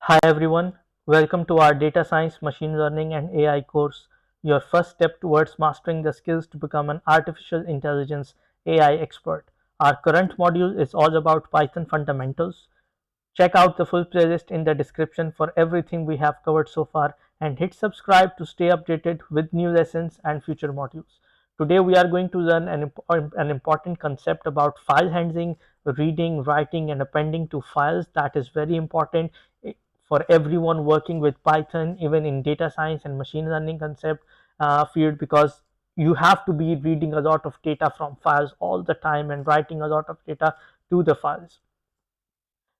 Hi everyone, welcome to our data science, machine learning and AI course, your first step towards mastering the skills to become an artificial intelligence AI expert. Our current module is all about Python fundamentals. Check out the full playlist in the description for everything we have covered so far and hit subscribe to stay updated with new lessons and future modules. Today we are going to learn an important concept about file handling, reading, writing and appending to files that is very important for everyone working with Python, even in data science and machine learning concept field, because you have to be reading a lot of data from files all the time and writing a lot of data to the files.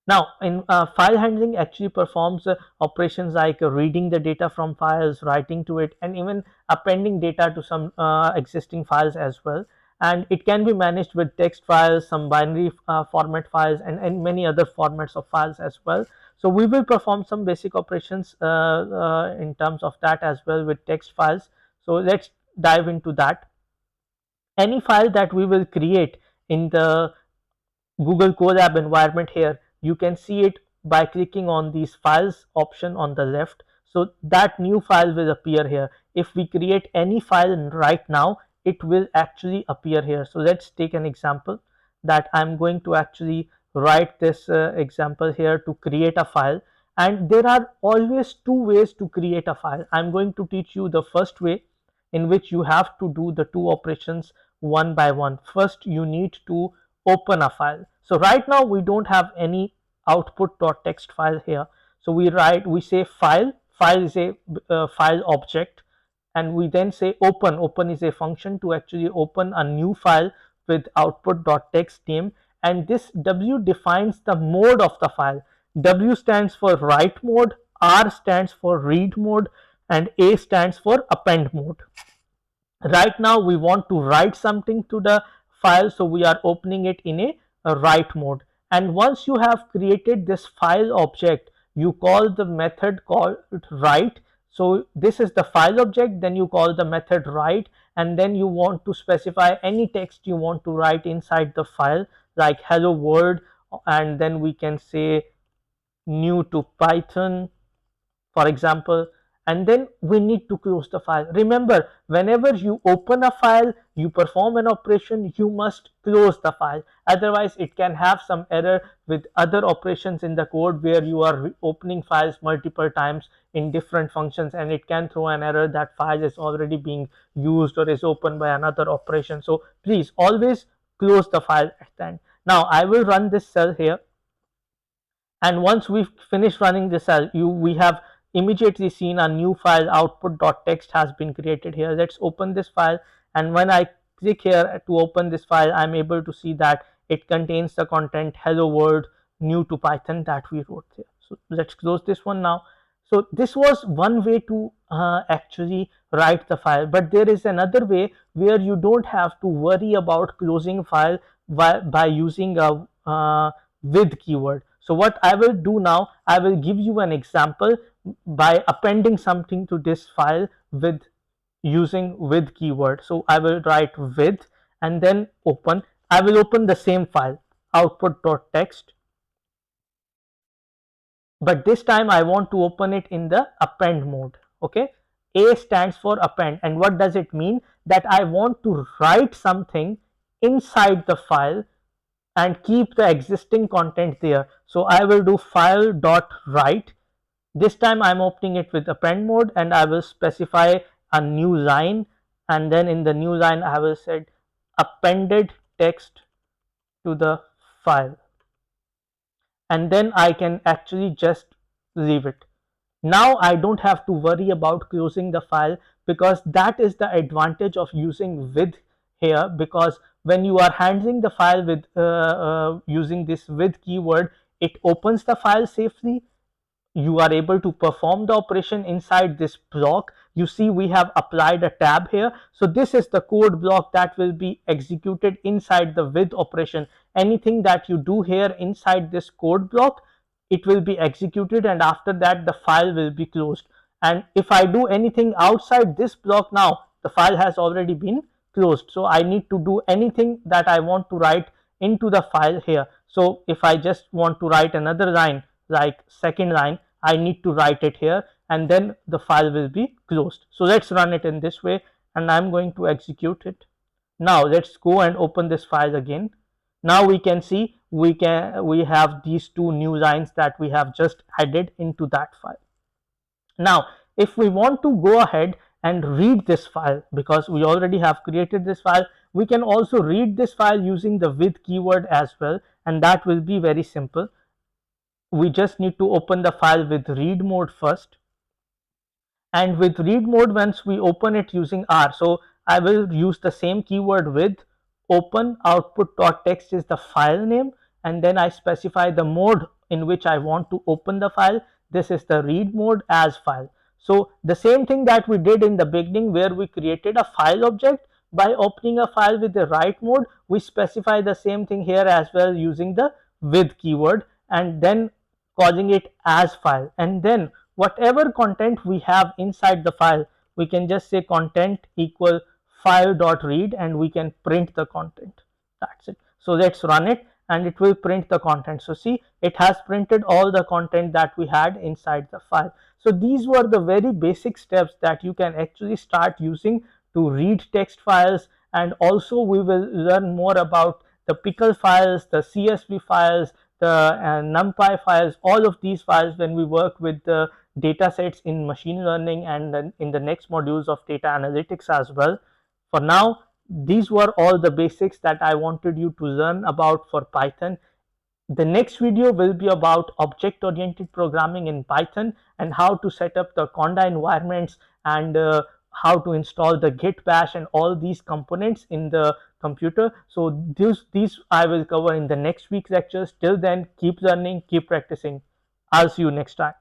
Now, in file handling actually performs operations like reading the data from files, writing to it, and even appending data to some existing files as well. And it can be managed with text files, some binary format files, and many other formats of files as well. So we will perform some basic operations in terms of that as well with text files. So let's dive into that. Any file that we will create in the Google Colab environment here, you can see it by clicking on these files option on the left. So that new file will appear here. If we create any file right now, it will actually appear here. So let's take an example that I'm going to actually write this example here to create a file. And there are always two ways to create a file. I'm going to teach you the first way, in which you have to do the two operations one by one. First, you need to open a file. So right now we don't have any output.txt file here. So we say file is a file object, and we then say open is a function to actually open a new file with output.txt name, and this W defines the mode of the file. W stands for write mode, R stands for read mode, and A stands for append mode. Right now we want to write something to the file, so we are opening it in a write mode. And once you have created this file object, you call the method called write. So this is the file object, then you call the method write, and then you want to specify any text you want to write inside the file, like hello world, and then we can say new to Python, for example, and then we need to close the file. Remember, whenever you open a file, you perform an operation, you must close the file. Otherwise, it can have some error with other operations in the code where you are opening files multiple times in different functions, and it can throw an error that file is already being used or is opened by another operation. So please always close the file at the end. Now I will run this cell here, and once we finish running the cell, we have immediately seen a new file output.txt has been created here. Let's open this file, and when I click here to open this file, I'm able to see that it contains the content hello world new to Python that we wrote here. So let's close this one now. So this was one way to actually write the file, but there is another way where you don't have to worry about closing file by using a with keyword. So what I will do now, I will give you an example by appending something to this file with using with keyword. So I will write with and then open. I will open the same file output.txt, but this time I want to open it in the append mode. Okay, A stands for append, and what does it mean? That I want to write something inside the file and keep the existing content there. So I will do file dot write. This time I'm opening it with append mode, and I will specify a new line, and then in the new line I will say appended text to the file, and then I can actually just leave it. Now I don't have to worry about closing the file, because that is the advantage of using with here, because when you are handling the file with using this with keyword, it opens the file safely. You are able to perform the operation inside this block. You see we have applied a tab here. So this is the code block that will be executed inside the with operation. Anything that you do here inside this code block, it will be executed, and after that the file will be closed. And if I do anything outside this block now, the file has already been closed. So I need to do anything that I want to write into the file here. So if I just want to write another line, like second line, I need to write it here, and then the file will be closed. So let's run it in this way, and I'm going to execute it. Now let's go and open this file again. Now we can see we have these two new lines that we have just added into that file. Now if we want to go ahead and read this file, because we already have created this file, we can also read this file using the with keyword as well, and that will be very simple. We just need to open the file with read mode first, and with read mode, once we open it using R, so I will use the same keyword with open output.txt is the file name, and then I specify the mode in which I want to open the file. This is the read mode as file. So the same thing that we did in the beginning where we created a file object by opening a file with the write mode, we specify the same thing here as well using the with keyword, and then calling it as file, and then whatever content we have inside the file, we can just say content equal file.read, and we can print the content. That's it. So let's run it, and it will print the content. So see, it has printed all the content that we had inside the file. So these were the very basic steps that you can actually start using to read text files, and also we will learn more about the pickle files, the CSV files, the numpy files, all of these files when we work with the data sets in machine learning, and then in the next modules of data analytics as well. For now, these were all the basics that I wanted you to learn about for Python. The next video will be about object-oriented programming in Python, and how to set up the conda environments, and how to install the git bash and all these components in the computer. So these I will cover in the next week's lectures. Till then, keep learning, keep practicing. I'll see you next time.